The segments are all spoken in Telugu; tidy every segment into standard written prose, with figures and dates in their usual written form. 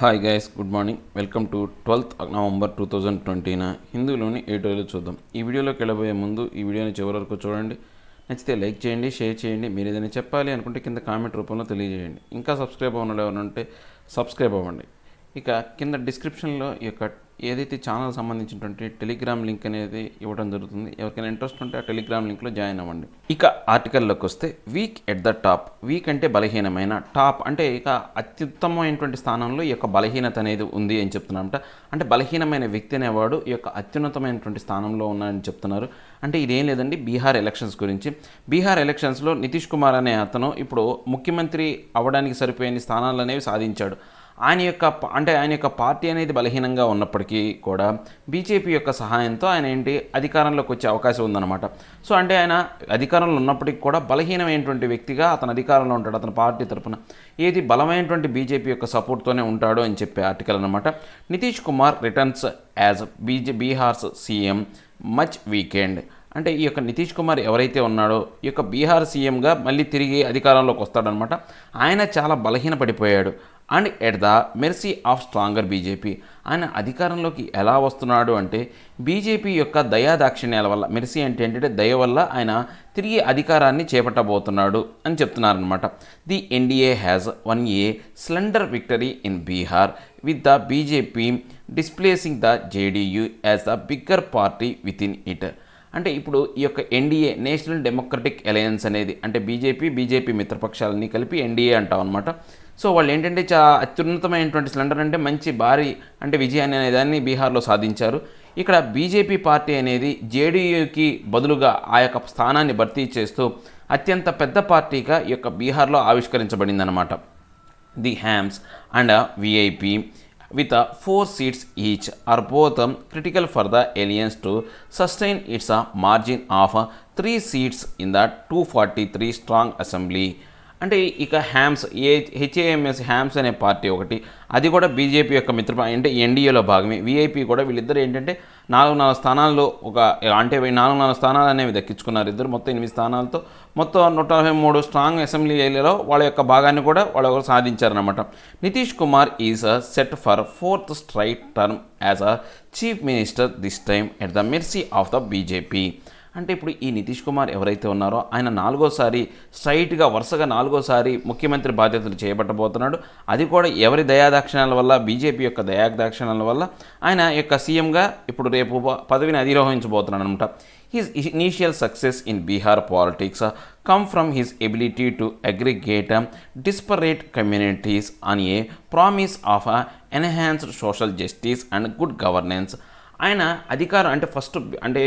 Hi guys, good morning. Welcome to 12th November 2020 హిందూలోని ఎడిటోరియల్ చూద్దాం. ఈ వీడియోలోకి వెళ్ళబోయే ముందు ఈ వీడియోని చివరి వరకు చూడండి. నచ్చితే లైక్ చేయండి, షేర్ చేయండి. మీరు ఏదైనా చెప్పాలి అనుకుంటే కింద కామెంట్ రూపంలో తెలియజేయండి. ఇంకా సబ్స్క్రైబ్ అవ్వడం ఎవరైనా ఉంటే సబ్స్క్రైబ్ అవ్వండి. ఇక కింద డిస్క్రిప్షన్లో ఈ యొక్క ఏదైతే ఛానల్ సంబంధించినటువంటి టెలిగ్రామ్ లింక్ అనేది ఇవ్వడం జరుగుతుంది. ఎవరికైనా ఇంట్రెస్ట్ ఉంటే ఆ టెలిగ్రామ్ లింక్లో జాయిన్ అవ్వండి. ఇక ఆర్టికల్లోకి వస్తే, week at the top. Week అంటే బలహీనమైన, టాప్ అంటే ఇక అత్యుత్తమమైనటువంటి స్థానంలో ఈ యొక్క బలహీనత అనేది ఉంది అని చెప్తున్నారంట. అంటే బలహీనమైన వ్యక్తి అనేవాడు ఈ యొక్క అత్యున్నతమైనటువంటి స్థానంలో ఉన్నాడని చెప్తున్నారు. అంటే ఇదేం లేదండి, బీహార్ ఎలక్షన్స్ గురించి. బీహార్ ఎలక్షన్స్లో నితీష్ కుమార్ అనే అతను ఇప్పుడు ముఖ్యమంత్రి అవ్వడానికి సరిపోయే స్థానాలు అనేవి సాధించాడు. ఆయన యొక్క పార్టీ అనేది బలహీనంగా ఉన్నప్పటికీ కూడా బీజేపీ యొక్క సహాయంతో ఆయన అధికారంలోకి వచ్చే అవకాశం ఉందన్నమాట. సో అంటే ఆయన అధికారంలో ఉన్నప్పటికీ కూడా బలహీనమైనటువంటి వ్యక్తిగా అతను అధికారంలో ఉంటాడు. అతని పార్టీ తరఫున బలమైనటువంటి బీజేపీ యొక్క సపోర్ట్తోనే ఉంటాడు అని చెప్పే ఆర్టికల్ అనమాట. Nitish Kumar returns as Bihar's CM much weakened. అంటే ఈ యొక్క నితీష్ కుమార్ ఎవరైతే ఉన్నాడో ఈ యొక్క బీహార్ సీఎంగా మళ్ళీ తిరిగి అధికారంలోకి వస్తాడనమాట. ఆయన చాలా బలహీనపడిపోయాడు. And at the mercy of stronger BJP. ఆయన అధికారంలోకి ఎలా వస్తున్నాడు అంటే బీజేపీ యొక్క దయాదాక్షిణ్యాల వల్ల, మెర్సీ అంటే ఏంటంటే దయ వల్ల ఆయన తిరిగి అధికారాన్ని చేపట్టబోతున్నాడు అని చెప్తున్నారనమాట. The NDA has won a slender victory in Bihar with the BJP displacing the JDU as the bigger party within it. అంటే ఇప్పుడు ఈ యొక్క ఎన్డీఏ, నేషనల్ డెమోక్రటిక్ అలయన్స్ అనేది, అంటే బీజేపీ మిత్రపక్షాలన్నీ కలిపి ఎన్డీఏ అంటాం అనమాట. సో వాళ్ళు అత్యున్నతమైనటువంటి స్లెండర్ అంటే మంచి భారీ విజయాన్ని అనేదాన్ని బీహార్లో సాధించారు. ఇక్కడ బీజేపీ పార్టీ అనేది జేడీయూకి బదులుగా ఆ యొక్క స్థానాన్ని భర్తీ చేస్తూ అత్యంత పెద్ద పార్టీగా ఈ యొక్క బీహార్లో ఆవిష్కరించబడిందనమాట. The HAMS and VIP with 4 seats each are both critical for the alliance to sustain its margin of 3 seats in the 243 strong assembly. అంటే ఇక హెచ్ఏఎంఎస్ హ్యామ్స్ అనే పార్టీ ఒకటి, అది కూడా బీజేపీ యొక్క ఎన్డీఏలో భాగమే. వీఐపీ కూడా వీళ్ళిద్దరు 4 స్థానాల్లో 4 స్థానాలు అనేవి దక్కించుకున్నారు ఇద్దరు. మొత్తం 8 స్థానాలతో మొత్తం 143 స్ట్రాంగ్ అసెంబ్లీ ఏరియాలో వాళ్ళ యొక్క భాగాన్ని కూడా వాళ్ళు సాధించారనమాట. Nitish Kumar is set for 4th straight term as a chief minister, this time at the mercy of the BJP. అంటే ఇప్పుడు ఈ నితీష్ కుమార్ ఎవరైతే ఉన్నారో ఆయన వరుసగా 4వ ముఖ్యమంత్రి బాధ్యతలు చేపట్టబోతున్నాడు. అది కూడా ఎవరి దయాదాక్షిణ్యాల వల్ల, బీజేపీ యొక్క దయాదాక్షిణ్యాల వల్ల ఆయన యొక్క సీఎంగా ఇప్పుడు రేపు పదవిని అధిరోహించబోతున్నాడు అనమాట. His initial success in Bihar politics come from his ability to aggregate disparate communities on a promise of enhanced social justice and good governance. ఆయన అధికారం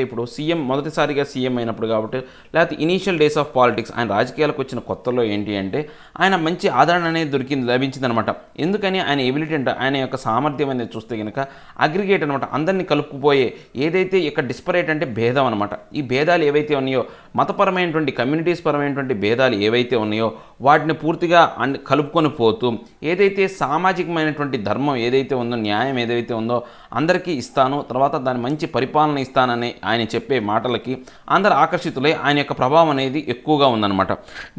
ఇప్పుడు సీఎం మొదటిసారిగా సీఎం అయినప్పుడు కాబట్టి, లేకపోతే ఇనీషియల్ డేస్ ఆఫ్ పాలిటిక్స్, ఆయన రాజకీయాలకు వచ్చిన కొత్తలో ఆయన మంచి ఆదరణ అనేది లభించిందనమాట. ఎందుకని ఆయన ఎబిలిటీ ఆయన యొక్క సామర్థ్యం అనేది చూస్తే కనుక అగ్రిగేట్ అనమాట, అందరినీ కలుపుకుపోయే ఏదైతే ఇక డిస్పరేట్ అంటే భేదం అనమాట. ఈ భేదాలు ఏవైతే ఉన్నాయో, మతపరమైనటువంటి కమ్యూనిటీస్ పరమైనటువంటి భేదాలు ఏవైతే ఉన్నాయో వాటిని పూర్తిగా కలుపుకొని పోతూ ఏదైతే సామాజికమైనటువంటి ధర్మం ఏదైతే ఉందో, న్యాయం ఏదైతే ఉందో అందరికీ ఇస్తాను, తర్వాత దాని మంచి పరిపాలన ఇస్తానని ఆయన చెప్పే మాటలకి అందరు ఆకర్షితులై ఆయన యొక్క ప్రభావం అనేది ఎక్కువగా ఉందన్నమాట.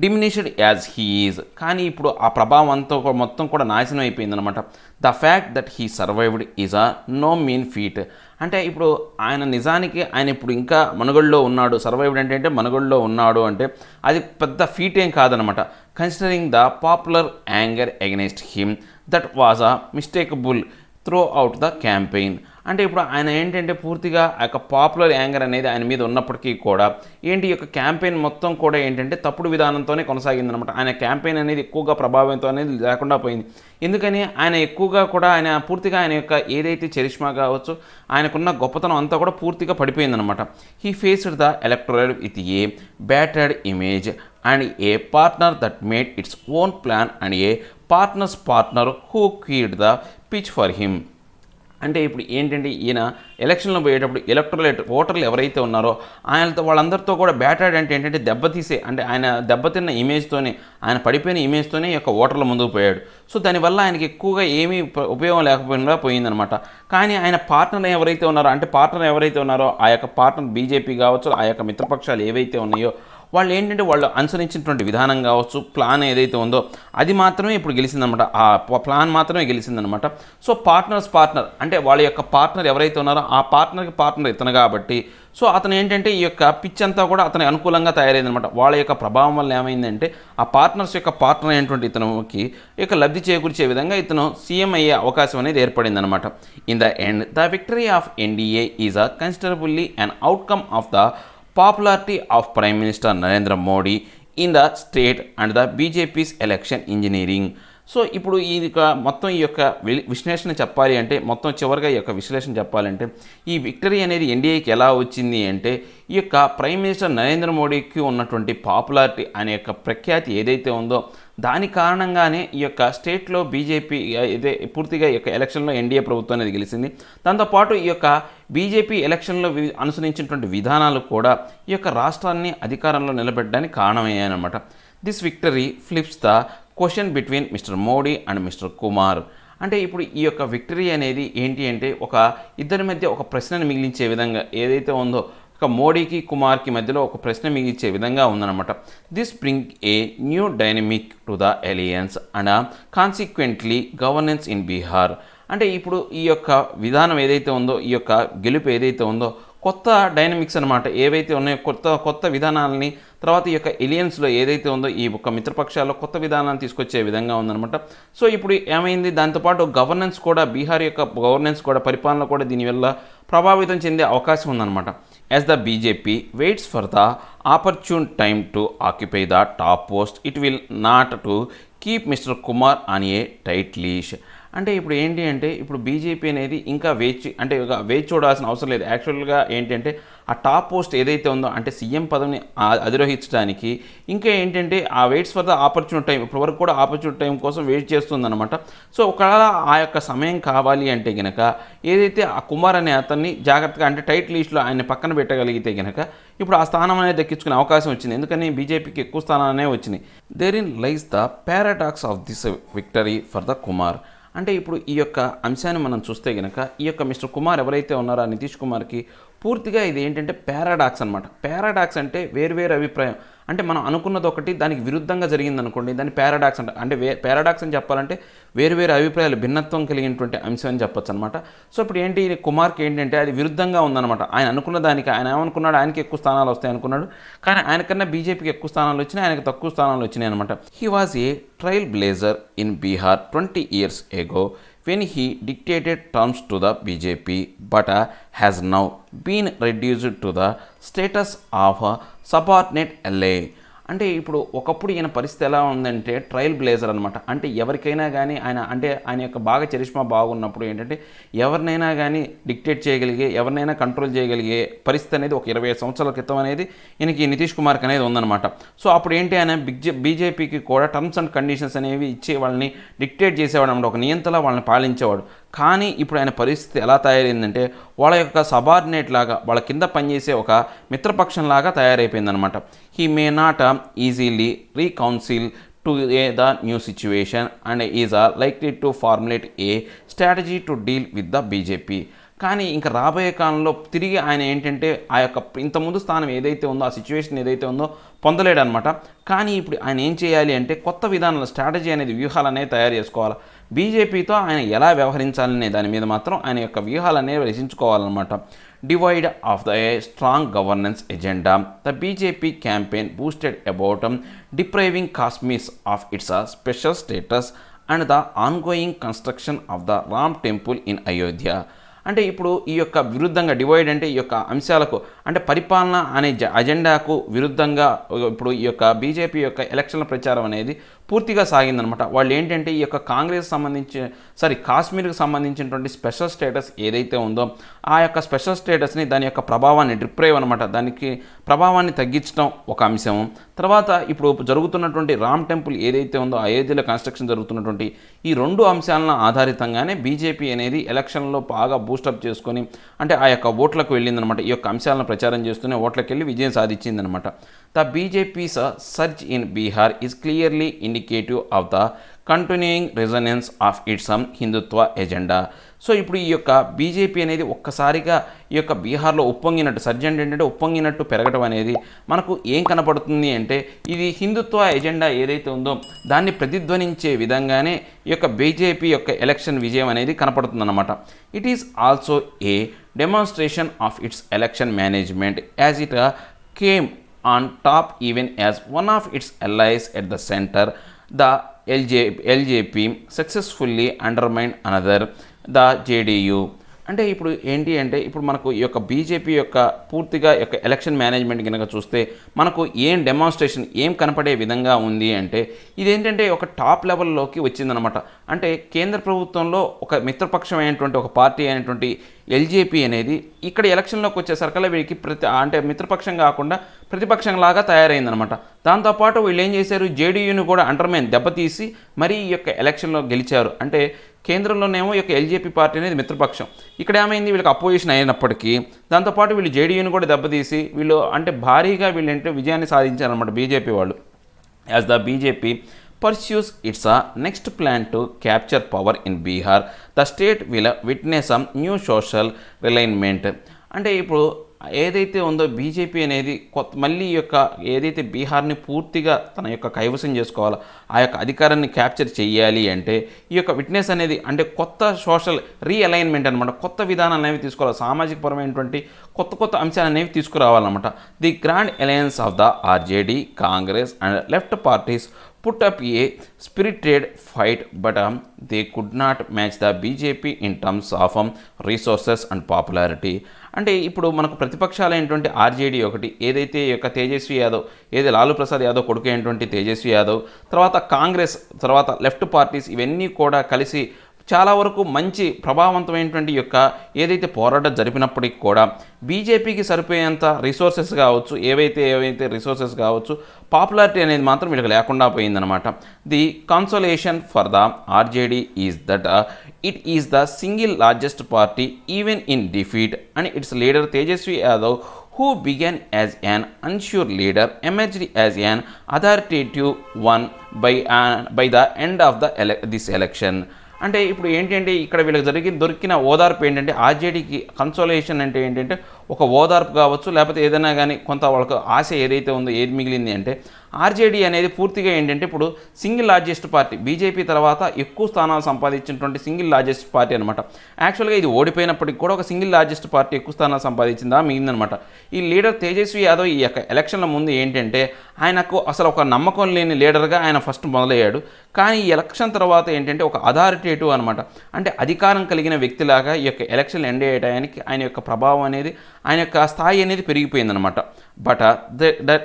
Diminished as he is. కానీ ఇప్పుడు ఆ ప్రభావం అంతా మొత్తం కూడా నాశనం అయిపోయిందనమాట. The fact that he survived is a no mean feat. అంటే ఇప్పుడు ఆయన ఇప్పుడు ఇంకా మనుగడలో ఉన్నాడు. సర్వైవ్డ్ అంటే మనుగడలో ఉన్నాడు అంటే అది పెద్ద ఫీట్ ఏం కాదనమాట. Considering the popular anger against him that was a mistakable throughout the campaign. అంటే ఇప్పుడు ఆయన పూర్తిగా ఆ యొక్క పాపులర్ యాంగర్ అనేది ఆయన మీద ఉన్నప్పటికీ కూడా ఈ యొక్క క్యాంపెయిన్ మొత్తం కూడా తప్పుడు విధానంతోనే కొనసాగిందనమాట. ఆయన క్యాంపెయిన్ అనేది ఎక్కువగా ప్రభావంతో అనేది లేకుండా పోయింది. ఎందుకని ఆయన ఎక్కువగా కూడా పూర్తిగా ఆయన యొక్క ఏదైతే చరిష్మా కావచ్చు, ఆయనకున్న గొప్పతనం అంతా కూడా పూర్తిగా పడిపోయిందనమాట. He faced the electoral with a battered image and a partner that made its own plan and a partner who queered the pitch for him. అంటే ఇప్పుడు ఈయన ఎలక్షన్లో పోయేటప్పుడు ఎలక్టోరేట్ ఓటర్లు ఎవరైతే ఉన్నారో వాళ్ళందరితో కూడా బ్యాటర్డ్ అంటే దెబ్బతీసే, ఆయన దెబ్బతిన్న ఇమేజ్తోనే, ఆయన పడిపోయిన ఇమేజ్తోనే ఈ యొక్క ఓటర్ల ముందుకు పోయాడు. సో దానివల్ల ఆయనకి ఎక్కువగా ఏమీ ఉపయోగం లేకపోయినా పోయిందనమాట. కానీ ఆయన పార్ట్నర్ ఎవరైతే ఉన్నారో ఆ యొక్క పార్ట్నర్ బీజేపీ కావచ్చు, ఆ యొక్క మిత్రపక్షాలు ఏవైతే ఉన్నాయో వాళ్ళు ఏంటంటే వాళ్ళు అనుసరించినటువంటి విధానం కావచ్చు, ప్లాన్ ఏదైతే ఉందో అది మాత్రమే ఇప్పుడు గెలిచిందనమాట. ఆ ప్లాన్ మాత్రమే గెలిచిందనమాట. సో పార్ట్నర్ అంటే వాళ్ళ యొక్క పార్ట్నర్ ఎవరైతే ఉన్నారో ఆ పార్ట్నర్కి పార్ట్నర్ ఇతను కాబట్టి సో అతను ఏంటంటే ఈ యొక్క పిచ్ అంతా కూడా అతనికి అనుకూలంగా తయారైందనమాట. వాళ్ళ యొక్క ప్రభావం వల్ల ఏమైందంటే ఆ పార్ట్నర్స్ యొక్క పార్ట్నర్ అయినటువంటి ఇతనుకి ఇక లబ్ధి చేకూర్చే విధంగా ఇతను సీఎం అయ్యే అవకాశం అనేది ఏర్పడిందనమాట. In the end the victory of NDA is a considerably an outcome of the popularity of prime minister Narendra Modi in the state and the BJP's election engineering. So ఇప్పుడు ఇది మొత్తం ఈ యొక్క విశ్లేషణ చెప్పాలి అంటే, మొత్తం చివరిగా ఈ యొక్క విశ్లేషణ చెప్పాలంటే, ఈ విక్టరీ అనేది ఎన్డీఏకి ఎలా వచ్చింది అంటే, ఈ యొక్క ప్రైమ్ మినిస్టర్ నరేంద్ర మోడీకి ఉన్నటువంటి పాపులారిటీ అనే యొక్క ప్రఖ్యాతి ఏదైతే ఉందో దాని కారణంగానే ఈ యొక్క స్టేట్లో బీజేపీ ఇదే పూర్తిగా ఈ యొక్క ఎలక్షన్లో ఎన్డీఏ ప్రభుత్వం అనేది గెలిచింది. దాంతోపాటు ఈ యొక్క బీజేపీ ఎలక్షన్లో అనుసరించినటువంటి విధానాలు కూడా ఈ యొక్క రాష్ట్రాన్ని అధికారంలో నిలబెట్టడానికి కారణమయ్యాయన్నమాట. This victory flips the question between mister Modi and mister Kumar. అంటే ఇప్పుడు ఈ యొక్క విక్టరీ అనేది ఏంటి అంటే ఒక ఇద్దరి మధ్య ఒక ప్రశ్నను మిగిలించే విధంగా ఏదైతే ఉందో ఒక మోడీకి కుమార్కి మధ్యలో ఒక ప్రశ్న మిగిల్చే విధంగా ఉందన్నమాట. This bring a new dynamic to the alliance and consequently governance in Bihar. అంటే ఇప్పుడు ఈ యొక్క విధానం ఏదైతే ఉందో ఈ యొక్క గెలుపు ఏదైతే ఉందో కొత్త డైనమిక్స్ అనమాట ఏవైతే ఉన్నాయో కొత్త విధానాలని తర్వాత ఈ యొక్క ఎలియన్స్లో ఏదైతే ఉందో ఈ యొక్క మిత్రపక్షాల్లో కొత్త విధానాన్ని తీసుకొచ్చే విధంగా ఉందన్నమాట. సో ఇప్పుడు ఏమైంది, దాంతోపాటు గవర్నెన్స్ కూడా బీహార్ యొక్క గవర్నెన్స్ కూడా పరిపాలన కూడా దీనివల్ల ప్రభావితం చెందే అవకాశం ఉందన్నమాట. As the BJP waits for the opportune time to occupy the top post it will not to keep mister Kumar on a tight leash. అంటే ఇప్పుడు ఏంటి అంటే ఇప్పుడు బీజేపీ అనేది ఇంకా వేచి చూడాల్సిన అవసరం లేదు. యాక్చువల్గా ఏంటంటే ఆ టాప్ పోస్ట్ ఏదైతే ఉందో అంటే సీఎం పదవిని అధిరోహించడానికి ఇంకా ఏంటంటే ఆ weights for the opportunity time ఇప్పటి వరకు కూడా ఆపర్చునిటీ టైం కోసం వెయిట్ చేస్తుందన్నమాట. సో ఒకవేళ ఆ యొక్క సమయం కావాలి అంటే కనుక ఏదైతే ఆ కుమార్ అనే అతన్ని జాగ్రత్తగా అంటే టైట్ లిస్ట్లో ఆయన పక్కన పెట్టగలిగితే కనుక ఇప్పుడు ఆ స్థానం అనేది దక్కించుకునే అవకాశం వచ్చింది. ఎందుకని బీజేపీకి ఎక్కువ స్థానాలనే వచ్చినాయి. There in lies the paradox of this victory for the Kumar. అంటే ఇప్పుడు ఈ యొక్క అంశాన్ని మనం చూస్తే కనుక ఈ యొక్క మిస్టర్ కుమార్ ఎవరైతే ఉన్నారో నితీష్ కుమార్కి పూర్తిగా ఇది ఏంటంటే పారాడాక్స్ అనమాట. పారాడాక్స్ అంటే వేరువేరు అభిప్రాయం అంటే మనం అనుకున్నది ఒకటి దానికి విరుద్ధంగా జరిగింది అనుకోండి దాన్ని పారాడాక్స్ అంటే పారాడాక్స్ అని చెప్పాలంటే వేరువేరు అభిప్రాయాలు భిన్నత్వం కలిగినటువంటి అంశం అని చెప్పొచ్చు అనమాట. సో ఇప్పుడు ఏంటి కుమార్కి ఏంటంటే అది విరుద్ధంగా ఉందన్నమాట. ఆయన అనుకున్న దానికి ఆయన ఏమనుకున్నాడు ఆయనకి ఎక్కువ స్థానాలు వస్తాయి అనుకున్నాడు, కానీ ఆయనకన్నా బీజేపీకి ఎక్కువ స్థానాలు వచ్చినాయి, ఆయనకు తక్కువ స్థానాలు వచ్చినాయి అనమాట. He was a trial blazer in Bihar 20 years ago when he dictated terms to the BJP but has now been reduced to the status of a subordinate LA. అంటే ఇప్పుడు ఒకప్పుడు ఈయన పరిస్థితి ఎలా ఉందంటే ట్రయల్ బ్లేజర్ అనమాట. అంటే ఎవరికైనా కానీ ఆయన యొక్క బాగా చరిష్మా బాగున్నప్పుడు ఏంటంటే ఎవరినైనా కానీ డిక్టేట్ చేయగలిగే ఎవరినైనా కంట్రోల్ చేయగలిగే పరిస్థితి అనేది ఒక 25 సంవత్సరాల క్రితం అనేది ఈయనకి నితీష్ కుమార్కి అనేది ఉందన్నమాట. సో అప్పుడు ఏంటి ఆయన బీజేపీకి కూడా టర్మ్స్ అండ్ కండిషన్స్ అనేవి ఇచ్చే వాళ్ళని డిక్టేట్ చేసేవాడు అనమాట, ఒక నియంతలా వాళ్ళని పాలించేవాడు. కానీ ఇప్పుడు ఆయన పరిస్థితి ఎలా తయారైందంటే వాళ్ళ యొక్క సబార్డినేట్ లాగా వాళ్ళ కింద పనిచేసే ఒక మిత్రపక్షం లాగా తయారైపోయిందనమాట. He may not easily reconcile to the new situation and is likely to formulate a strategy to deal with the BJP. కానీ ఇంకా రాబోయే కాలంలో తిరిగి ఆయన ఏంటంటే ఆ యొక్క ఇంతకుముందు స్థానం ఏదైతే ఉందో ఆ సిచ్యువేషన్ ఏదైతే ఉందో పొందలేడు అనమాట. కానీ ఇప్పుడు ఆయన ఏం చేయాలి అంటే కొత్త విధానాల స్ట్రాటజీ అనేది వ్యూహాలు అనేవి తయారు చేసుకోవాలి. బీజేపీతో ఆయన ఎలా వ్యవహరించాలనే దాని మీద మాత్రం ఆయన యొక్క వ్యూహాలు అనేవి రచించుకోవాలన్నమాట. Devoid of the strong governance agenda the BJP campaign boosted about depriving Kashmir of its special status and the ongoing construction of the Ram temple in Ayodhya. అంటే ఇప్పుడు ఈ యొక్క విరుద్ధంగా డివైడ్ అంటే ఈ యొక్క అంశాలకు అంటే పరిపాలన అనే అజెండాకు విరుద్ధంగా ఇప్పుడు ఈ యొక్క బీజేపీ యొక్క ఎలక్షన్ల ప్రచారం అనేది పూర్తిగా సాగిందనమాట. వాళ్ళు ఏంటంటే ఈ యొక్క కాశ్మీర్కి సంబంధించినటువంటి స్పెషల్ స్టేటస్ ఏదైతే ఉందో ఆ యొక్క స్పెషల్ స్టేటస్ని దాని యొక్క ప్రభావాన్ని డిప్రైవ్ అనమాట దానికి ప్రభావాన్ని తగ్గించడం ఒక అంశం. తర్వాత ఇప్పుడు జరుగుతున్నటువంటి రామ్ టెంపుల్ ఏదైతే ఉందో అయోధ్యలో కన్స్ట్రక్షన్ జరుగుతున్నటువంటి ఈ రెండు అంశాలను ఆధారితంగానే బీజేపీ అనేది ఎలక్షన్లో బాగా బూస్టప్ చేసుకొని అంటే ఆ యొక్క ఓట్లకు వెళ్ళిందనమాట. ఈ యొక్క అంశాలను ప్రచారం చేస్తూనే ఓట్లకు వెళ్ళి విజయం సాధించిందనమాట. The BJP's surge in Bihar is clearly indicative of the continuing resonance of its Hindutva agenda. So ఇప్పుడు ఈ యొక్క బీజేపీ అనేది ఒక్కసారిగా ఈ యొక్క బీహార్లో ఉప్పొంగినట్టు సర్జెంట్ ఏంటంటే ఉప్పొంగినట్టు పెరగడం అనేది మనకు ఏం కనపడుతుంది అంటే ఇది హిందుత్వ ఎజెండా ఏదైతే ఉందో దాన్ని ప్రతిధ్వనించే విధంగానే ఈ యొక్క బీజేపీ యొక్క ఎలక్షన్ విజయం అనేది కనపడుతుందన్నమాట. It is also a demonstration of its election management as it came on top even as one of its allies at the center, the LJP successfully undermined another, the JDU. అంటే ఇప్పుడు ఏంటి అంటే ఇప్పుడు మనకు ఈ యొక్క బీజేపీ యొక్క పూర్తిగా యొక్క ఎలక్షన్ మేనేజ్మెంట్ కనుక చూస్తే మనకు ఏం డెమాన్స్ట్రేషన్ ఏం కనపడే విధంగా ఉంది అంటే ఇదేంటంటే ఒక టాప్ లెవెల్లోకి వచ్చిందనమాట. అంటే కేంద్ర ప్రభుత్వంలో ఒక మిత్రపక్షమైనటువంటి ఒక పార్టీ అయినటువంటి ఎల్జేపీ అనేది ఇక్కడ ఎలక్షన్లోకి వచ్చేసరికల్లా వీరికి అంటే మిత్రపక్షం కాకుండా ప్రతిపక్షంలాగా తయారైందనమాట. దాంతోపాటు వీళ్ళు ఏం చేశారు, జేడీయూని కూడా అండర్మైన్ దెబ్బతీసి మరీ ఈ యొక్క ఎలక్షన్లో గెలిచారు. అంటే కేంద్రంలోనేమో ఈ యొక్క ఎల్జేపీ పార్టీ అనేది మిత్రపక్షం, ఇక్కడ ఏమైంది వీళ్ళకి అపోజిషన్ అయినప్పటికీ దాంతోపాటు వీళ్ళు జేడీయూని కూడా దెబ్బతీసి వీళ్ళు అంటే భారీగా వీళ్ళంటే విజయాన్ని సాధించారనమాట బీజేపీ వాళ్ళు. As the BJP pursues its next plan to capture power in Bihar, the state will witness some new social realignment. అంటే ఇప్పుడు ఏదైతే ఉందో బీజేపీ అనేది మళ్ళీ ఈ యొక్క ఏదైతే బీహార్ని పూర్తిగా తన యొక్క కైవసం చేసుకోవాలో ఆ యొక్క అధికారాన్ని క్యాప్చర్ చేయాలి అంటే ఈ యొక్క విట్నెస్ అనేది అంటే కొత్త సోషల్ రీఅలైన్మెంట్ అనమాట, కొత్త విధానాలు అనేవి తీసుకోవాలి, సామాజిక పరమైనటువంటి కొత్త అంశాలు అనేవి తీసుకురావాలన్నమాట. The grand alliance of the RJD, Congress and left parties put up a spirited fight, but they could not match the BJP in terms of resources and popularity. అంటే ఇప్పుడు మనకు ప్రతిపక్షాలైనటువంటి ఆర్జేడీ ఒకటి, ఏదైతే యొక్క తేజస్వి యాదవ్ లాలూ ప్రసాద్ యాదవ్ కొడుకు అయినటువంటి తేజస్వి యాదవ్, తర్వాత కాంగ్రెస్, తర్వాత లెఫ్ట్ పార్టీస్ ఇవన్నీ కూడా కలిసి చాలా వరకు మంచి ప్రభావవంతమైనటువంటి యొక్క ఏదైతే పోరాటం జరిపినప్పటికీ కూడా బీజేపీకి సరిపోయేంత రిసోర్సెస్ కావచ్చు, ఏవైతే రిసోర్సెస్ కావచ్చు, పాపులారిటీ అనేది మాత్రం వీళ్ళకి లేకుండా పోయిందనమాట. The consolation for the RJD is that it is the single largest party even in defeat, and its leader Tejashwi Yadav who began as an unsure leader emerged as an authoritative one by the end of this election. అంటే ఇప్పుడు ఏంటంటే ఇక్కడ వీళ్ళకి దొరికిన ఓదార్పు ఏంటంటే ఆర్జేడీకి కన్సోలేషన్ అంటే ఏంటంటే ఒక ఓదార్పు కావచ్చు, లేకపోతే ఏదైనా కానీ కొంత వాళ్ళకు ఆశ ఏదైతే ఉందో ఏది మిగిలింది అంటే ఆర్జేడీ అనేది పూర్తిగా ఏంటంటే ఇప్పుడు సింగిల్ లార్జెస్ట్ పార్టీ, బీజేపీ తర్వాత ఎక్కువ స్థానాలు సంపాదించినటువంటి సింగిల్ లార్జెస్ట్ పార్టీ అనమాట. యాక్చువల్గా ఇది ఓడిపోయినప్పటికీ కూడా ఒక సింగిల్ లార్జెస్ట్ పార్టీ ఎక్కువ స్థానాలు సంపాదించిందా మిగిలిందనమాట. ఈ లీడర్ తేజస్వి యాదవ్ ఈ యొక్క ఎలక్షన్ల ముందు ఏంటంటే ఆయనకు అసలు ఒక నమ్మకం లేని లీడర్గా ఆయన ఫస్ట్ మొదలయ్యాడు. కానీ ఈ ఎలక్షన్ తర్వాత ఏంటంటే ఒక అథారిటేటివ్ అనమాట, అంటే అధికారం కలిగిన వ్యక్తిలాగా ఈ యొక్క ఎలక్షన్ ఎండ్ అయ్యేటానికి ఆయన యొక్క ప్రభావం అనేది, ఆయన యొక్క స్థాయి అనేది పెరిగిపోయిందనమాట. But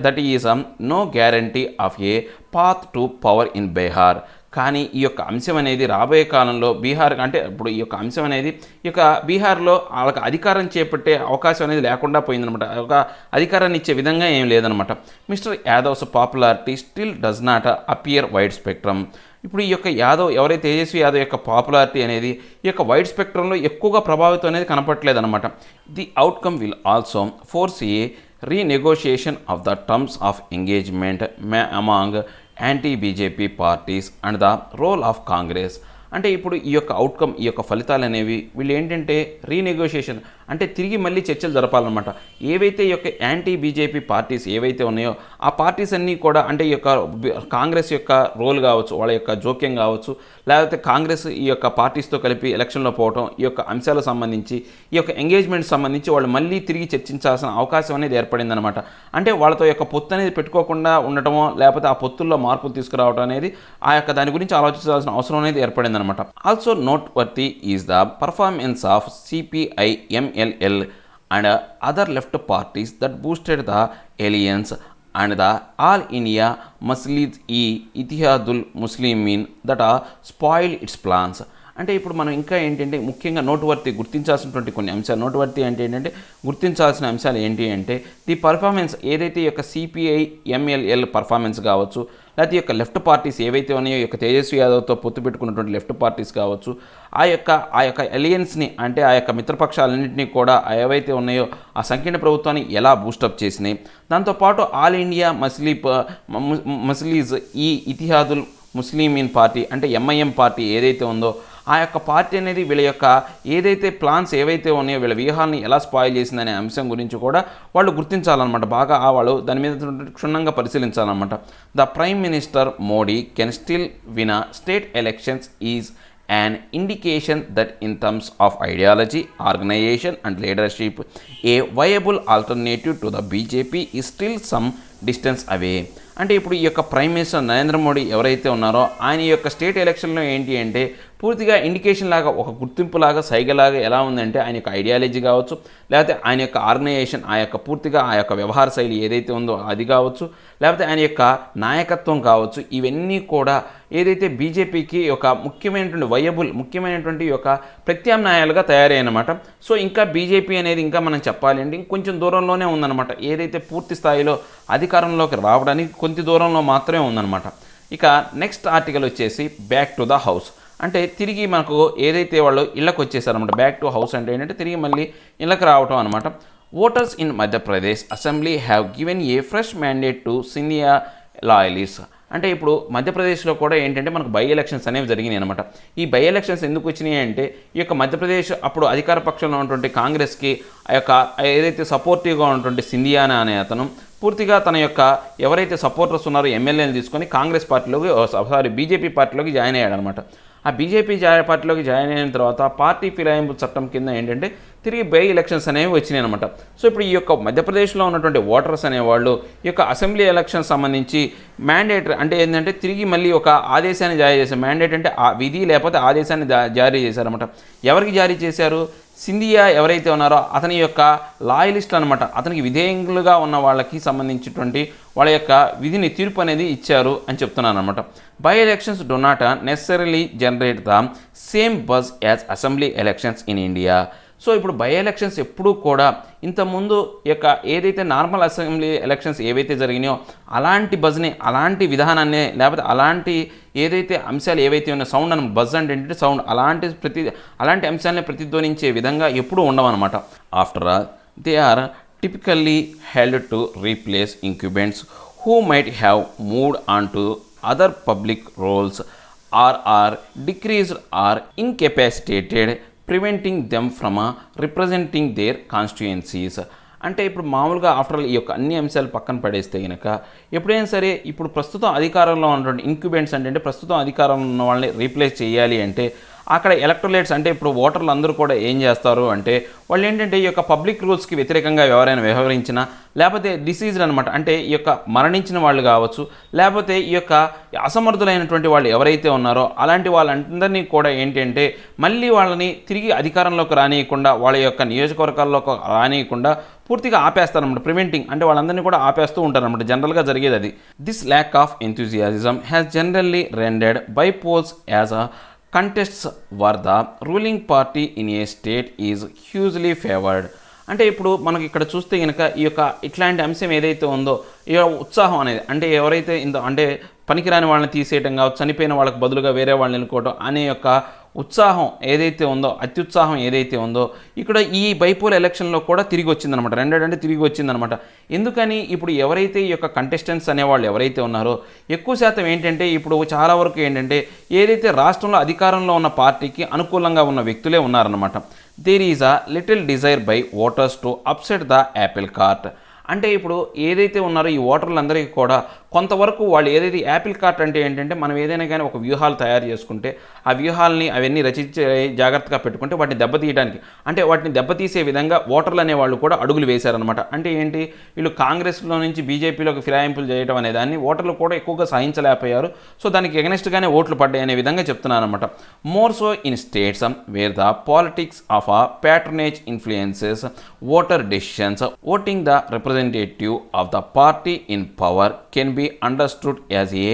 that is no guarantee of a path to power in Bihar. కానీ ఈ యొక్క అంశం అనేది రాబోయే కాలంలో బీహార్ అంటే ఇప్పుడు ఈ యొక్క అంశం అనేది ఈ యొక్క బీహార్లో వాళ్ళకి అధికారం చేపట్టే అవకాశం అనేది లేకుండా పోయిందనమాట. ఒక అధికారాన్ని ఇచ్చే విధంగా ఏం లేదనమాట. Mister Yadavs popularity still does not appear wide spectrum. ఇప్పుడు ఈ యొక్క యాదవ్ ఎవరైతే తేజస్వి యాదవ్ యొక్క పాపులారిటీ అనేది ఈ యొక్క వైడ్ స్పెక్ట్రంలో ఎక్కువగా ప్రభావితం అనేది కనపట్లేదు అనమాట. The outcome will also force A renegotiation of the terms of engagement among anti-BJP parties and the role of Congress. అంటే ఇప్పుడు ఈ యొక్క అవుట్కమ్, ఈ యొక్క ఫలితాలు అనేవి వీళ్ళు ఏంటంటే రీనెగోషియేషన్ అంటే తిరిగి మళ్ళీ చర్చలు జరపాలన్నమాట. ఏవైతే ఈ యొక్క యాంటీ బీజేపీ పార్టీస్ ఏవైతే ఉన్నాయో ఆ పార్టీస్ అన్నీ కూడా అంటే ఈ యొక్క కాంగ్రెస్ యొక్క రోల్ కావచ్చు, వాళ్ళ యొక్క జోక్యం కావచ్చు, లేకపోతే కాంగ్రెస్ ఈ యొక్క పార్టీస్తో కలిపి ఎలక్షన్లో పోవటం, ఈ యొక్క అంశాలకు సంబంధించి ఈ యొక్క ఎంగేజ్మెంట్ సంబంధించి వాళ్ళు మళ్ళీ తిరిగి చర్చించాల్సిన అవకాశం అనేది ఏర్పడిందనమాట. అంటే వాళ్ళతో యొక్క పొత్తు అనేది పెట్టుకోకుండా ఉండటమో లేకపోతే ఆ పొత్తుల్లో మార్పులు తీసుకురావడం అనేది ఆ యొక్క దాని గురించి ఆలోచించాల్సిన అవసరం అనేది ఏర్పడిందనమాట. Also noteworthy is the performance of CPI, MLL and other left parties that boosted the alliance and the All India Ittihadul Muslimin that spoiled its plans. అంటే ఇప్పుడు మనం ఇంకా ఏంటంటే ముఖ్యంగా గుర్తించాల్సినటువంటి కొన్ని అంశాలు ఏంటంటే గుర్తించాల్సిన అంశాలు ఏంటి అంటే ది పర్ఫార్మెన్స్ ఏదైతే ఈ యొక్క సిపిఐ, MLL పర్ఫార్మెన్స్ కావచ్చు, లేకపోతే ఈ యొక్క లెఫ్ట్ పార్టీస్ ఏవైతే ఉన్నాయో ఈ యొక్క తేజస్వి యాదవ్తో పొత్తు పెట్టుకున్నటువంటి లెఫ్ట్ పార్టీస్ కావచ్చు, ఆ యొక్క అలయన్స్ని అంటే ఆ యొక్క మిత్రపక్షాలన్నింటినీ కూడా ఏవైతే ఉన్నాయో ఆ సంకీర్ణ ప్రభుత్వాన్ని ఎలా బూస్టప్ చేసినాయి, దాంతోపాటు ఆల్ ఇండియా మస్లీజ్ ఈ ఇతిహాదుల్ ముస్లిమీన్ పార్టీ అంటే MIM పార్టీ ఏదైతే ఉందో ఆ యొక్క పార్టీ అనేది వీళ్ళ యొక్క ఏదైతే ప్లాన్స్ ఏవైతే ఉన్నాయో వీళ్ళ వ్యూహాలని ఎలా స్పాయిల్ చేసిందనే అంశం గురించి కూడా వాళ్ళు గుర్తించాలన్నమాట. బాగా వాళ్ళు దాని మీద క్షుణ్ణంగా పరిశీలించాలన్నమాట. The prime minister Modi can still win state elections is an indication that in terms of ideology, organization and leadership, a viable alternative to the BJP is still some distance away. అంటే ఇప్పుడు ఈ యొక్క ప్రైమ్ మినిస్టర్ నరేంద్ర మోడీ ఎవరైతే ఉన్నారో ఆయన యొక్క స్టేట్ ఎలక్షన్లో ఏంటి అంటే పూర్తిగా ఇండికేషన్ లాగా ఒక గుర్తింపులాగా సైగలాగా ఎలా ఉందంటే ఆయన యొక్క ఐడియాలజీ కావచ్చు, లేకపోతే ఆయన యొక్క ఆర్గనైజేషన్ ఆ యొక్క పూర్తిగా ఆ యొక్క వ్యవహార శైలి ఏదైతే ఉందో అది కావచ్చు, లేకపోతే ఆయన యొక్క నాయకత్వం కావచ్చు, ఇవన్నీ కూడా ఏదైతే బీజేపీకి ఒక ముఖ్యమైనటువంటి యొక్క ప్రత్యామ్నాయాలుగా తయారయ్యాయన్నమాట. సో ఇంకా బీజేపీ అనేది ఇంకా మనం చెప్పాలి అంటే ఇంకొంచెం దూరంలోనే ఉందన్నమాట. ఏదైతే పూర్తి స్థాయిలో అధికారంలోకి రావడానికి కొంత దూరంలో మాత్రమే ఉందన్నమాట. ఇక నెక్స్ట్ ఆర్టికల్ వచ్చేసి బ్యాక్ టు ద హౌస్. అంటే తిరిగి మనకు ఏదైతే వాళ్ళు ఇళ్ళకి వచ్చేసారనమాట. బ్యాక్ టు హౌస్ అంటే ఏంటంటే తిరిగి మళ్ళీ ఇళ్ళకి రావటం అనమాట. Voters in Madhya Pradesh assembly have given a fresh mandate to Scindia loyalist. అంటే ఇప్పుడు మధ్యప్రదేశ్లో కూడా ఏంటంటే మనకు బై ఎలక్షన్స్ అనేవి జరిగినాయి అనమాట. ఈ బై ఎలక్షన్స్ ఎందుకు వచ్చినాయి అంటే ఈ యొక్క మధ్యప్రదేశ్ అప్పుడు అధికార పక్షంలో ఉన్నటువంటి కాంగ్రెస్కి ఆ యొక్క ఏదైతే సపోర్టివ్గా ఉన్నటువంటి సింధియా అనే అతను పూర్తిగా తన యొక్క ఎవరైతే సపోర్టర్స్ ఉన్నారో ఎమ్మెల్యేలు తీసుకొని కాంగ్రెస్ పార్టీలోకి బీజేపీ పార్టీలోకి జాయిన్ అయ్యాడు అనమాట. ఆ బీజేపీ పార్టీలోకి జాయిన్ అయిన తర్వాత పార్టీ ఫిరాయింపు చట్టం కింద ఏంటంటే తిరిగి బై ఎలక్షన్స్ అనేవి వచ్చినాయి అనమాట. సో ఇప్పుడు ఈ యొక్క మధ్యప్రదేశ్లో ఉన్నటువంటి ఓటర్స్ అనేవాళ్ళు ఈ యొక్క అసెంబ్లీ ఎలక్షన్ సంబంధించి మ్యాండేటరీ అంటే ఏంటంటే తిరిగి మళ్ళీ ఒక ఆదేశాన్ని జారీ చేశారు. మ్యాండేట్ అంటే ఆ విధి లేకపోతే ఆదేశాన్ని జారీ చేశారన్నమాట. ఎవరికి జారీ చేశారు? సింధియా ఎవరైతే ఉన్నారో అతని యొక్క లాయలిస్టులు అనమాట. అతనికి విధేయులుగా ఉన్న వాళ్ళకి సంబంధించినటువంటి వాళ్ళ యొక్క విధిని తీర్పు అనేది ఇచ్చారు అని చెప్తున్నాను అనమాట. By elections do not necessarily generate the same buzz as assembly elections in India. So ఇప్పుడు బై ఎలక్షన్స్ ఎప్పుడూ కూడా ఇంతకుముందు యొక్క ఏదైతే నార్మల్ అసెంబ్లీ ఎలక్షన్స్ ఏవైతే జరిగినాయో అలాంటి బజ్ని అలాంటి విధానాన్ని లేకపోతే అలాంటి ఏదైతే అంశాలు ఏవైతే ఉన్నాయో సౌండ్ అని బజ్ అంటే ఏంటంటే సౌండ్ అలాంటి అంశాలని ప్రతిధ్వనించే విధంగా ఎప్పుడూ ఉండవన్నమాట. After all they are typically held to replace incumbents who might have moved on to other public roles or deceased or incapacitated preventing them from representing their constituencies. అంటే ఇప్పుడు మామూలుగా ఆఫ్టర్ ఈ యొక్క అన్ని అంశాలు పక్కన పడేస్తే కనుక ఎప్పుడైనా సరే ఇప్పుడు ప్రస్తుతం అధికారంలో ఉన్నటువంటి ఇన్క్యుబెంట్స్ అంటే ప్రస్తుతం అధికారంలో ఉన్న వాళ్ళని రీప్లేస్ చేయాలి అంటే అక్కడ ఎలక్టోరేట్స్ అంటే ఇప్పుడు ఓటర్లు అందరూ కూడా ఏం చేస్తారు అంటే వాళ్ళు ఏంటంటే ఈ యొక్క పబ్లిక్ రూల్స్కి వ్యతిరేకంగా ఎవరైనా వ్యవహరించినా లేకపోతే డిసీజ్డ్ అనమాట అంటే ఈ యొక్క మరణించిన వాళ్ళు కావచ్చు లేకపోతే ఈ యొక్క అసమర్థులైనటువంటి వాళ్ళు ఎవరైతే ఉన్నారో అలాంటి వాళ్ళందరినీ కూడా ఏంటంటే మళ్ళీ వాళ్ళని తిరిగి అధికారంలోకి రానియకుండా వాళ్ళ యొక్క నియోజకవర్గాల్లోకి రానియకుండా పూర్తిగా ఆపేస్తారన్నమాట. ప్రివెంటింగ్ అంటే వాళ్ళందరినీ కూడా ఆపేస్తూ ఉంటారన్నమాట. జనరల్గా జరిగేది అది. This lack of enthusiasm has generally రెండెడ్ by poles as a contests were the ruling party in a state is hugely favored. అంటే ఇప్పుడు మనకి ఇక్కడ చూస్తే కనుక ఈ యొక్క ఇట్లాంటి అంశం ఏదైతే ఉందో ఈ ఉత్సాహం అనేది అంటే ఎవరైతే అంటే పనికిరాని వాళ్ళని తీసేయటం కావచ్చు చనిపోయిన వాళ్ళకి బదులుగా వేరే వాళ్ళని ఎన్నుకోవడం అనే యొక్క ఉత్సాహం ఏదైతే ఉందో అత్యుత్సాహం ఏదైతే ఉందో ఇక్కడ ఈ బైపోల్ ఎలక్షన్లో కూడా తిరిగి వచ్చిందనమాట. రెండంటే తిరిగి వచ్చిందనమాట. ఎందుకని ఇప్పుడు ఎవరైతే ఈ యొక్క కంటెస్టెంట్స్ అనేవాళ్ళు ఎవరైతే ఉన్నారో ఎక్కువ శాతం ఏంటంటే ఇప్పుడు చాలా వరకు ఏంటంటే ఏదైతే రాష్ట్రంలో అధికారంలో ఉన్న పార్టీకి అనుకూలంగా ఉన్న వ్యక్తులే ఉన్నారన్నమాట. There is a little desire by voters to upset the apple cart. అంటే ఇప్పుడు ఏదైతే ఉన్నారో ఈ ఓటర్లందరికీ కూడా కొంతవరకు వాళ్ళు ఏదైతే యాపిల్ కార్ట్ అంటే ఏంటంటే మనం ఏదైనా కానీ ఒక వ్యూహాలు తయారు చేసుకుంటే ఆ వ్యూహాలని అవన్నీ రచించే జాగ్రత్తగా పెట్టుకుంటే వాటిని దెబ్బతీయడానికి అంటే వాటిని దెబ్బతీసే విధంగా ఓటర్లు అనేవాళ్ళు కూడా అడుగులు వేశారనమాట. అంటే ఏంటి వీళ్ళు కాంగ్రెస్లో నుంచి బీజేపీలోకి ఫిరాయింపులు చేయడం అనే దాన్ని ఓటర్లు కూడా ఎక్కువగా సహించలేకపోయారు. సో దానికి ఎగనెస్ట్గానే ఓట్లు పడ్డాయి అనే విధంగా చెప్తున్నారనమాట. More so in states wear the politics of a patronage influences voter decisions voting the representative of the party in power can be understood as a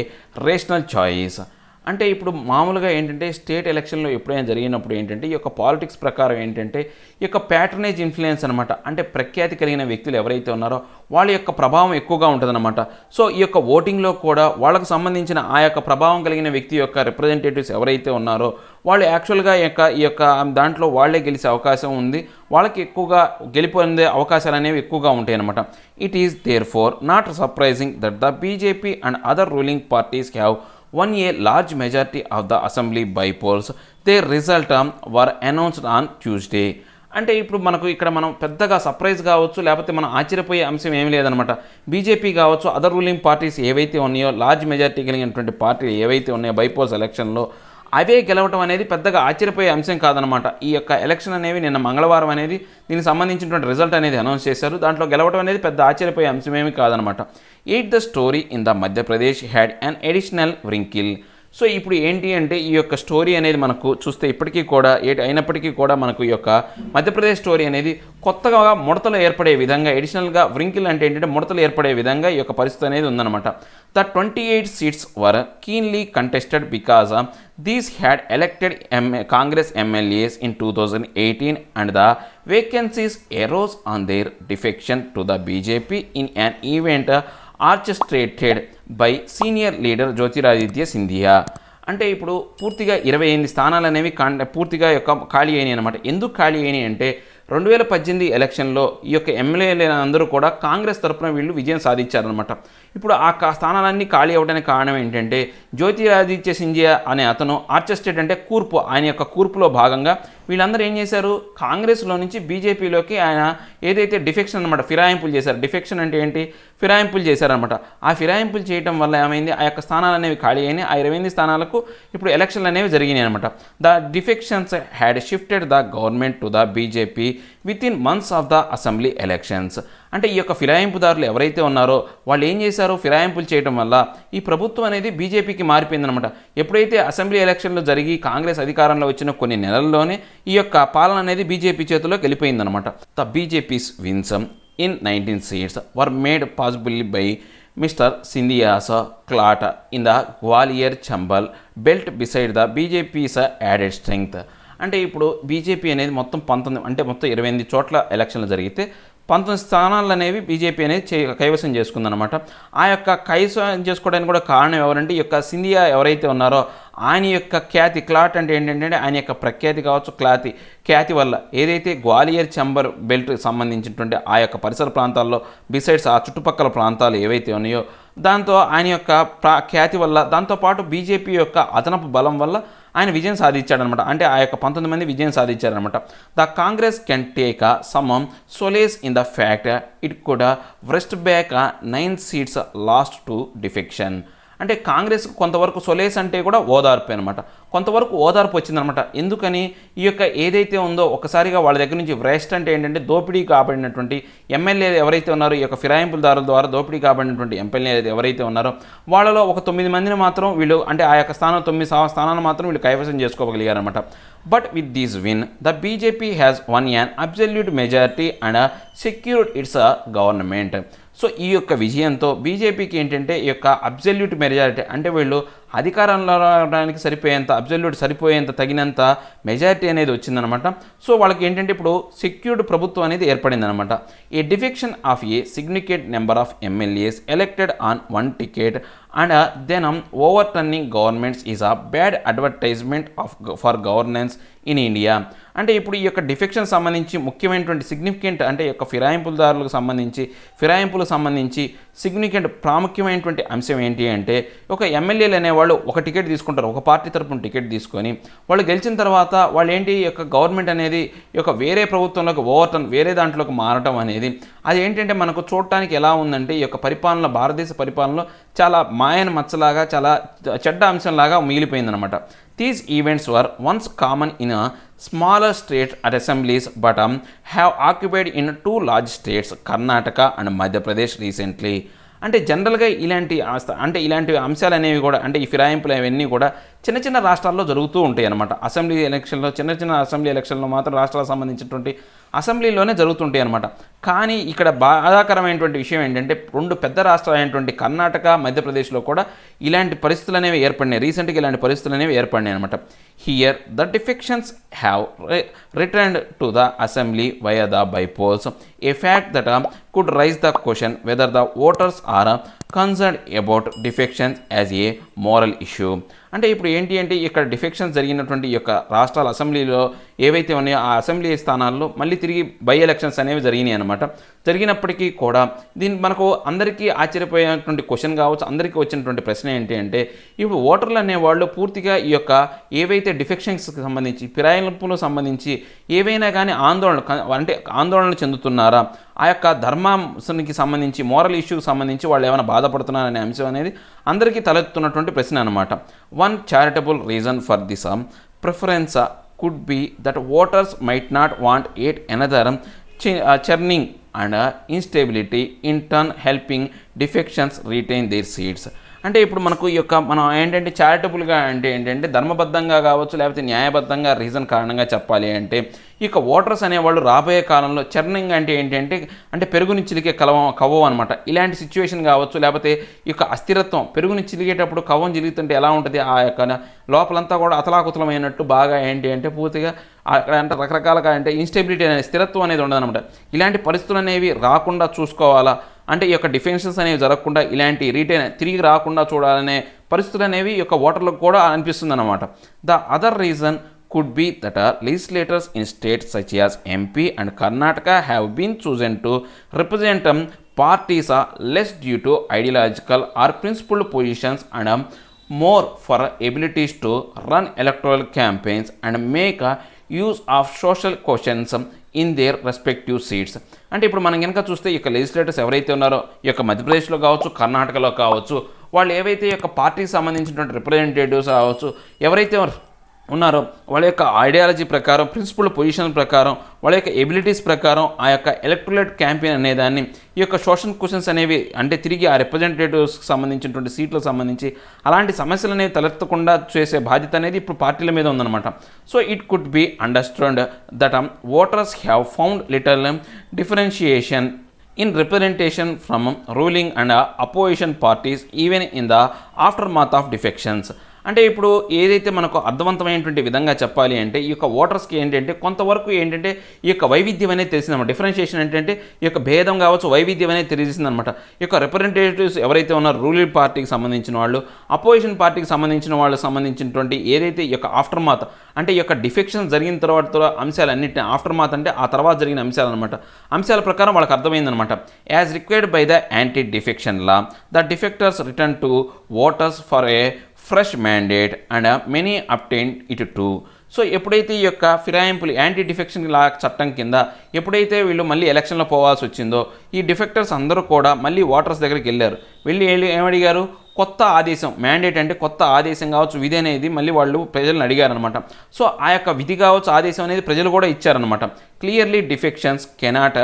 rational choice. అంటే ఇప్పుడు మామూలుగా ఏంటంటే స్టేట్ ఎలక్షన్లో ఎప్పుడైనా జరిగినప్పుడు ఏంటంటే ఈ యొక్క పాలిటిక్స్ ప్రకారం ఏంటంటే ఈ యొక్క ప్యాట్రనేజ్ ఇన్ఫ్లుయెన్స్ అనమాట. అంటే ప్రఖ్యాతి కలిగిన వ్యక్తులు ఎవరైతే ఉన్నారో వాళ్ళ యొక్క ప్రభావం ఎక్కువగా ఉంటుందన్నమాట. సో ఈ యొక్క ఓటింగ్లో కూడా వాళ్ళకు సంబంధించిన ఆ యొక్క ప్రభావం కలిగిన వ్యక్తి యొక్క రిప్రజెంటేటివ్స్ ఎవరైతే ఉన్నారో వాళ్ళు యాక్చువల్గా ఈ యొక్క దాంట్లో వాళ్ళే గెలిచే అవకాశం ఉంది. వాళ్ళకి ఎక్కువగా గెలిపొందే అవకాశాలు అనేవి ఎక్కువగా ఉంటాయి అన్నమాట. It is therefore not surprising that the BJP and other ruling parties have won a large majority of the assembly by polls. Their result were announced on Tuesday. అంటే ఇప్పుడు మనకు ఇక్కడ మనం పెద్దగా సర్ప్రైజ్ కావచ్చు, లేకపోతే మనం ఆశ్చర్యపోయే అంశం ఏమీ లేదనమాట. బీజేపీ కావచ్చు, అదర్ రూలింగ్ పార్టీస్ ఏవైతే ఉన్నాయో, లార్జ్ మెజారిటీ కలిగినటువంటి పార్టీలు ఏవైతే ఉన్నాయో బైపోల్స్ ఎలక్షన్లో, అవే గెలవటం అనేది పెద్దగా ఆశ్చర్యపోయే అంశం కాదనమాట. ఈ యొక్క ఎలక్షన్ అనేవి నిన్న మంగళవారం అనేది దీనికి సంబంధించినటువంటి రిజల్ట్ అనేది అనౌన్స్ చేశారు. దాంట్లో గెలవటం అనేది పెద్ద ఆశ్చర్యపోయే అంశమేమీ కాదనమాట. The story in the Madhya Pradesh had an additional wrinkle. So ఇప్పుడు ఏంటి అంటే ఈ యొక్క స్టోరీ అనేది మనకు చూస్తే ఇప్పటికీ కూడా అయినప్పటికీ కూడా మనకు ఈ యొక్క మధ్యప్రదేశ్ స్టోరీ అనేది కొత్తగా ముడతలు ఏర్పడే విధంగా, అడిషనల్గా వ్రింకిల్ అంటే ఏంటంటే ముడతలు ఏర్పడే విధంగా ఈ యొక్క పరిస్థితి అనేది ఉందన్నమాట. The 28 seats were keenly contested because these had elected Congress MLAs in 2018 and the vacancies arose on their defection to the BJP in an event orchestrated by senior leader Jyotiraditya Scindia. అంటే ఇప్పుడు పూర్తిగా 28 స్థానాలు అనేవి పూర్తిగా యొక్క ఖాళీ అయినాయి అనమాట. ఎందుకు ఖాళీ అయినాయి అంటే 2018 ఎలక్షన్లో ఈ యొక్క ఎమ్మెల్యేలు అందరూ కూడా కాంగ్రెస్ తరఫున వీళ్ళు విజయం సాధించారనమాట. ఇప్పుడు ఆ స్థానాలన్నీ ఖాళీ అవ్వడానికి కారణం ఏంటంటే జ్యోతిరాదిత్య సింధియా అనే అతను ఆర్చెస్టేట్ అంటే కూర్పు, ఆయన యొక్క కూర్పులో భాగంగా వీళ్ళందరూ ఏం చేశారు, కాంగ్రెస్లో నుంచి బీజేపీలోకి ఆయన ఏదైతే డిఫెక్షన్ అనమాట, ఫిరాయింపులు చేశారు. డిఫెక్షన్ అంటే ఏంటి, ఫిరాయింపులు చేశారనమాట. ఆ ఫిరాయింపులు చేయడం వల్ల ఏమైంది, ఆ యొక్క స్థానాలు అనేవి ఖాళీ అయినాయి. ఆ 28 స్థానాలకు ఇప్పుడు ఎలక్షన్లు అనేవి జరిగినాయి అనమాట. The defections had shifted the government to the BJP with in months of the assembly elections. అంటే ఈ యొక్క ఫిరాయింపుదారులు ఎవరైతే ఉన్నారో వాళ్ళు ఏం చేశారు, ఫిరాయింపులు చేయడం వల్ల ఈ ప్రభుత్వం అనేది బీజేపీకి మారిపోయిందనమాట. ఎప్పుడైతే అసెంబ్లీ ఎలక్షన్లు జరిగి కాంగ్రెస్ అధికారంలో వచ్చిన కొన్ని నెలల్లోనే ఈ యొక్క పాలన అనేది బీజేపీ చేతిలోకి వెళ్ళిపోయిందనమాట. The BJP's wins in 19 seats were made possible by mister Scindia's clout in the Gwalior Chambal belt beside the BJP's added strength. అంటే ఇప్పుడు బీజేపీ అనేది మొత్తం 19 అంటే మొత్తం 28 చోట్ల ఎలక్షన్లు జరిగితే 19 స్థానాలు అనేవి బీజేపీ అనేది కైవసం చేసుకుందనమాట. ఆ యొక్క కైవసం చేసుకోవడానికి కూడా కారణం ఎవరంటే ఈ యొక్క సింధియా ఎవరైతే ఉన్నారో ఆయన యొక్క ఖ్యాతి, క్లాట్ అంటే ఏంటంటే ఆయన యొక్క ప్రఖ్యాతి కావచ్చు, ఖ్యాతి వల్ల ఏదైతే గ్వాలియర్ చంబర్ బెల్ట్ సంబంధించినటువంటి ఆ యొక్క పరిసర ప్రాంతాల్లో బిసైడ్స్ ఆ చుట్టుపక్కల ప్రాంతాలు ఏవైతే ఉన్నాయో దాంతో ఆయన యొక్క ఖ్యాతి వల్ల, దాంతోపాటు బీజేపీ యొక్క అదనపు బలం వల్ల ఆయన విజయం సాధించాడనమాట. అంటే ఆ యొక్క 19 మంది విజయం సాధించారనమాట. The Congress can take some solace in the fact it could wrest back 9 seats lost to defection. అంటే కాంగ్రెస్ కొంతవరకు సొలేస్ అంటే కూడా ఓదార్పు అనమాట, కొంతవరకు ఓదార్పు వచ్చిందనమాట. ఎందుకని, ఈ యొక్క ఏదైతే ఉందో ఒకసారిగా వాళ్ళ దగ్గర నుంచి వ్రెస్ట్ అంటే ఏంటంటే దోపిడీ కాబడినటువంటి ఎమ్మెల్యేలు ఎవరైతే ఉన్నారో, ఈ యొక్క ఫిరాయింపులదారుల ద్వారా దోపిడీ కాబడినటువంటి ఎమ్మెల్యేలు ఎవరైతే ఉన్నారో వాళ్ళలో ఒక 9 మందిని మాత్రం వీళ్ళు అంటే ఆ యొక్క 9 స్థానాలు మాత్రం వీళ్ళు కైవసం చేసుకోగలిగారనమాట. But with this win the BJP has won an absolute majority and secured its government. So ఈ యొక్క విజయంతో బీజేపీకి ఏంటంటే ఈ యొక్క అబ్సల్యూట్ మెజారిటీ అంటే వీళ్ళు అధికారంలో రావడానికి సరిపోయేంత తగినంత మెజారిటీ అనేది వచ్చిందనమాట. సో వాళ్ళకి ఏంటంటే ఇప్పుడు సెక్యూర్డ్ ప్రభుత్వం అనేది ఏర్పడిందనమాట. A defection of a significant number of MLAs elected on 1 ticket and then overturning governments is a bad advertisement for governance in India. అంటే ఇప్పుడు ఈ యొక్క డిఫెక్షన్ సంబంధించి ముఖ్యమైనటువంటి సిగ్నిఫికెంట్ అంటే ఈ యొక్క ఫిరాయింపులకు సంబంధించి సిగ్నిఫికెంట్ ప్రాముఖ్యమైనటువంటి అంశం ఏంటి అంటే ఒక ఎమ్మెల్యేలు అనేవాళ్ళు ఒక టికెట్ తీసుకుంటారు, ఒక పార్టీ తరపున టికెట్ తీసుకొని వాళ్ళు గెలిచిన తర్వాత వాళ్ళు ఏంటి ఈ యొక్క గవర్నమెంట్ అనేది ఈ యొక్క వేరే ప్రభుత్వంలోకి వేరే దాంట్లోకి మారటం అనేది అది ఏంటంటే మనకు చూడటానికి ఎలా ఉందంటే ఈ యొక్క పరిపాలన, భారతదేశ పరిపాలనలో చాలా మాయన మచ్చలాగా, చాలా చెడ్డ అంశంలాగా మిగిలిపోయిందనమాట. These events were once common in a smaller state assemblies but have occupied in 2 large states, Karnataka and Madhya Pradesh recently. అంటే జనరల్గా ఇలాంటి అంశాలు అనేవి కూడా అంటే ఈ ఫిరాయింపులు అవన్నీ కూడా చిన్న రాష్ట్రాల్లో జరుగుతూ ఉంటాయి అన్నమాట. అసెంబ్లీ ఎలక్షన్లో చిన్న అసెంబ్లీ ఎలక్షన్లో మాత్రం రాష్ట్రాలకు సంబంధించినటువంటి అసెంబ్లీలోనే జరుగుతుంటాయి అనమాట. కానీ ఇక్కడ బాధాకరమైనటువంటి విషయం ఏంటంటే 2 పెద్ద రాష్ట్రాలైనటువంటి కర్ణాటక, మధ్యప్రదేశ్లో కూడా ఇలాంటి పరిస్థితులు అనేవి ఏర్పడినాయి. రీసెంట్గా ఇలాంటి పరిస్థితులు అనేవి ఏర్పడినాయి అనమాట. Here the defections have returned to the assembly via the bypolls, a fact that could raise the question whether the voters are concern about defections as a moral issue. అంటే ఇప్పుడు ఏంటి అంటే ఇక్కడ డిఫెక్షన్స్ జరిగినటువంటి ఈ యొక్క రాష్ట్రాల అసెంబ్లీలో ఏవైతే ఉన్నాయో ఆ అసెంబ్లీ స్థానాల్లో మళ్ళీ తిరిగి బై ఎలక్షన్స్ అనేవి జరిగినాయి అనమాట. జరిగినప్పటికీ కూడా మనకు అందరికీ ఆశ్చర్యపోయేటువంటి క్వశ్చన్ కావచ్చు, అందరికీ వచ్చినటువంటి ప్రశ్న ఏంటి అంటే, ఇప్పుడు ఓటర్లు అనేవాళ్ళు పూర్తిగా ఈ యొక్క ఏవైతే డిఫెక్షన్స్కి సంబంధించి ఫిరాయింపులకు సంబంధించి ఏవైనా కానీ ఆందోళన చెందుతున్నారా, ఆ యొక్క ధర్మానికి సంబంధించి మోరల్ ఇష్యూకి సంబంధించి వాళ్ళు ఏమైనా బాధపడుతున్నారనే అంశం అనేది అందరికీ తలెత్తున్నటువంటి ప్రశ్న అనమాట. One charitable reason for this preference could be that voters might not want yet another churning and instability, in turn helping defections retain their seats. అంటే ఇప్పుడు మనకు ఈ యొక్క మనం ఏంటంటే చారిటబుల్గా అంటే ఏంటంటే ధర్మబద్ధంగా కావచ్చు, లేకపోతే న్యాయబద్ధంగా రీజన్ కారణంగా చెప్పాలి అంటే ఈ యొక్క ఓటర్స్ అనేవాళ్ళు రాబోయే కాలంలో చర్నింగ్ అంటే ఏంటంటే అంటే పెరుగుని చిలికే కవ్వం అనమాట. ఇలాంటి సిచ్యువేషన్ కావచ్చు, లేకపోతే ఈ యొక్క అస్థిరత్వం పెరుగుని చిలికేటప్పుడు కవ్వం చిలుగుతుంటే ఎలా ఉంటుంది, ఆ యొక్క లోపలంతా కూడా అతలాకుతలమైనట్టు బాగా ఏంటి అంటే పూర్తిగా అంటే రకరకాలుగా అంటే ఇన్స్టెబిలిటీ అనేది స్థిరత్వం అనేది ఉండదన్నమాట. ఇలాంటి పరిస్థితులు అనేవి రాకుండా చూసుకోవాలా అంటే ఈ యొక్క డిఫెన్షన్స్ అనేవి జరగకుండా ఇలాంటి రిటైన్ తిరిగి రాకుండా చూడాలనే పరిస్థితులు అనేవి ఈ యొక్క ఓటర్లకు కూడా అనిపిస్తుంది అనమాట. The other reason could be that legislators in states such as MP and Karnataka have been chosen to represent parties less due to ideological or principled positions and more for abilities to run electoral campaigns and make use of social questions in their respective seats. అంటే ఇప్పుడు మనం కనుక చూస్తే ఈ యొక్క లెజిస్లేటర్స్ ఎవరైతే ఉన్నారో ఈ యొక్క మధ్యప్రదేశ్లో కావచ్చు, కర్ణాటకలో కావచ్చు, వాళ్ళు ఏవైతే ఈ యొక్క పార్టీకి సంబంధించినటువంటి రిప్రజెంటేటివ్స్ కావచ్చు ఎవరైతే ఉన్నారో వాళ్ళ యొక్క ఐడియాలజీ ప్రకారం, ప్రిన్సిపల్ పొజిషన్ ప్రకారం, వాళ్ళ యొక్క ఎబిలిటీస్ ప్రకారం ఆ యొక్క ఎలక్టోరేట్ క్యాంపెయిన్ అనేదాన్ని ఈ యొక్క సోషల్ క్వశ్చన్స్ అనేవి అంటే తిరిగి ఆ రిప్రజెంటేటివ్స్కి సంబంధించినటువంటి సీట్లకు సంబంధించి అలాంటి సమస్యలు అనేవి తలెత్తకుండా చేసే బాధ్యత అనేది ఇప్పుడు పార్టీల మీద ఉందన్నమాట. So it could be understand that voters have found little differentiation in representation from ruling and opposition parties even in the aftermath of defections. అంటే ఇప్పుడు ఏదైతే మనకు అర్థవంతమైనటువంటి విధంగా చెప్పాలి అంటే ఈ యొక్క ఓటర్స్కి ఏంటంటే కొంతవరకు ఏంటంటే ఈ యొక్క వైవిధ్యం అనేది తెలిసిందన్నమాట. డిఫరెన్షియేషన్ ఏంటంటే ఈ యొక్క భేదం కావచ్చు, వైవిధ్యం అనేది తెలిసిందనమాట. ఈ యొక్క రిప్రజెంటేటివ్స్ ఎవరైతే ఉన్నారో రూలింగ్ పార్టీకి సంబంధించిన వాళ్ళు, అపోజిషన్ పార్టీకి సంబంధించిన వాళ్ళకి సంబంధించినటువంటి ఏదైతే ఈ యొక్క ఆఫ్టర్ మాత్ అంటే ఈ యొక్క డిఫెక్షన్ జరిగిన తర్వాత అంశాలన్నింటినీ ఆఫ్టర్ మాత్ అంటే ఆ తర్వాత జరిగిన అంశాలు అనమాట. అంశాల ప్రకారం వాళ్ళకి అర్థమైందనమాట. As required by the anti defection law the defectors return to voters for a fresh mandate and many obtain it too. So ఎప్పుడైతే ఈ యొక్క ఫిరాయింపులు యాంటీ డిఫెక్షన్ లా చట్టం కింద ఎప్పుడైతే వీళ్ళు మళ్ళీ ఎలక్షన్లో పోవాల్సి వచ్చిందో ఈ డిఫెక్టర్స్ అందరూ కూడా మళ్ళీ ఓటర్స్ దగ్గరికి వెళ్ళారు. వెళ్ళి ఏమడిగారు, కొత్త ఆదేశం, మ్యాండేట్ అంటే కొత్త ఆదేశం కావచ్చు, విధి అనేది మళ్ళీ వాళ్ళు ప్రజలను అడిగారనమాట. సో ఆ యొక్క విధి కావచ్చు, ఆదేశం అనేది ప్రజలు కూడా ఇచ్చారనమాట. Clearly defections cannot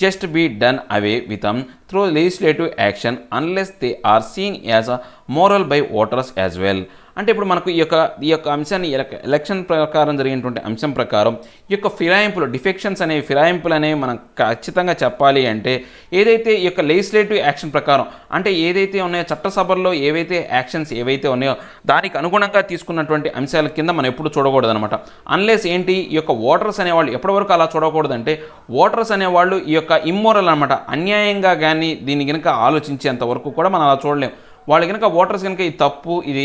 just be done away with through legislative action unless they are seen as moral by voters as well. అంటే ఇప్పుడు మనకు ఈ యొక్క అంశాన్ని ఎలక్షన్ ప్రకారం జరిగినటువంటి అంశం ప్రకారం ఈ యొక్క డిఫెక్షన్స్ అనేవి ఫిరాయింపులు అనేవి మనం ఖచ్చితంగా చెప్పాలి అంటే ఏదైతే ఈ యొక్క లెజిస్లేటివ్ యాక్షన్ ప్రకారం అంటే ఏదైతే ఉన్నాయో చట్టసభల్లో ఏవైతే యాక్షన్స్ ఏవైతే ఉన్నాయో దానికి అనుగుణంగా తీసుకున్నటువంటి అంశాల కింద మనం ఎప్పుడు చూడకూడదు అనమాట. అన్లెస్ ఏంటి ఈ యొక్క ఓటర్స్ అనేవాళ్ళు ఎప్పటి వరకు అలా చూడకూడదంటే ఓటర్స్ అనేవాళ్ళు ఈ యొక్క ఇమ్మోరల్ అనమాట, అన్యాయంగా కానీ దీన్ని కనుక ఆలోచించేంత వరకు కూడా మనం అలా చూడలేం. వాళ్ళు కనుక ఓటర్స్ కనుక ఈ తప్పు, ఇది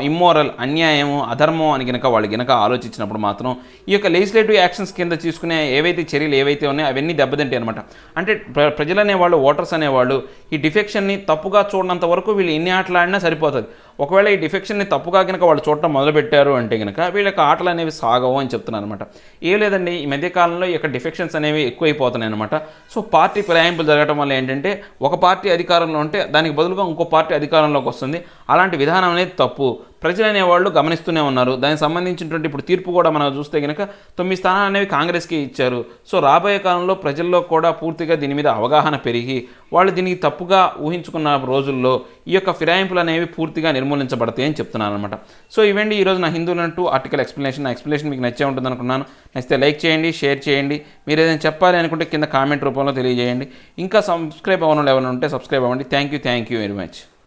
ఇమ్మోరల్, అన్యాయము, అధర్మం అని కనుక వాళ్ళు కనుక ఆలోచించినప్పుడు మాత్రం ఈ యొక్క లెజిస్లేటివ్ యాక్షన్స్ కింద తీసుకునే ఏవైతే చర్యలు ఏవైతే ఉన్నాయో అవన్నీ దెబ్బతింటాయి అనమాట. అంటే ప్రజలు అనేవాళ్ళు, ఓటర్స్ అనేవాళ్ళు ఈ డిఫెక్షన్ని తప్పుగా చూడనంత వరకు వీళ్ళు ఎన్ని ఆటలు ఆడినా సరిపోతుంది. ఒకవేళ ఈ డిఫెక్షన్ని తప్పుగా కనుక వాళ్ళు చూడటం మొదలుపెట్టారు అంటే కనుక వీళ్ళ యొక్క ఆటలు అనేవి సాగవు అని చెప్తున్నారు అనమాట. ఏం లేదండి, ఈ మధ్యకాలంలో ఈ యొక్క డిఫెక్షన్స్ అనేవి ఎక్కువైపోతున్నాయి అనమాట. సో పార్టీ ఫిరాయింపులు జరగడం వల్ల ఏంటంటే ఒక పార్టీ అధికారంలో ఉంటే దానికి బదులుగా ఇంకో పార్టీ అధికారంలోకి వస్తుంది. అలాంటి విధానం అనేది తప్పు. ప్రజలు అనేవాళ్ళు గమనిస్తూనే ఉన్నారు. దానికి సంబంధించినటువంటి ఇప్పుడు తీర్పు కూడా మనం చూస్తే కనుక 9 స్థానాలు అనేవి కాంగ్రెస్కి ఇచ్చారు. సో రాబోయే కాలంలో ప్రజల్లో కూడా పూర్తిగా దీని మీద అవగాహన పెరిగి వాళ్ళు దీనికి తప్పుగా ఊహించుకున్న రోజుల్లో ఈ యొక్క ఫిరాయింపులు అనేవి పూర్తిగా నిర్మూలించబడతాయి అని చెప్తున్నాను అనమాట. సో ఇవండి ఈరోజు నా హిందూలంటూ ఆర్టికల్ ఎక్స్ప్లెనేషన్. నా ఎక్స్ప్లెనేషన్ మీకు నచ్చే ఉంటుంది అనుకున్నాను. నచ్చితే లైక్ చేయండి, షేర్ చేయండి. మీరు ఏదైనా చెప్పాలి అనుకుంటే కింద కామెంట్ రూపంలో తెలియజేయండి. ఇంకా సబ్స్క్రైబ్ అవ్వడం ఎవరైనా ఉంటే సబ్స్క్రైబ్ అవ్వండి. Thank you very much.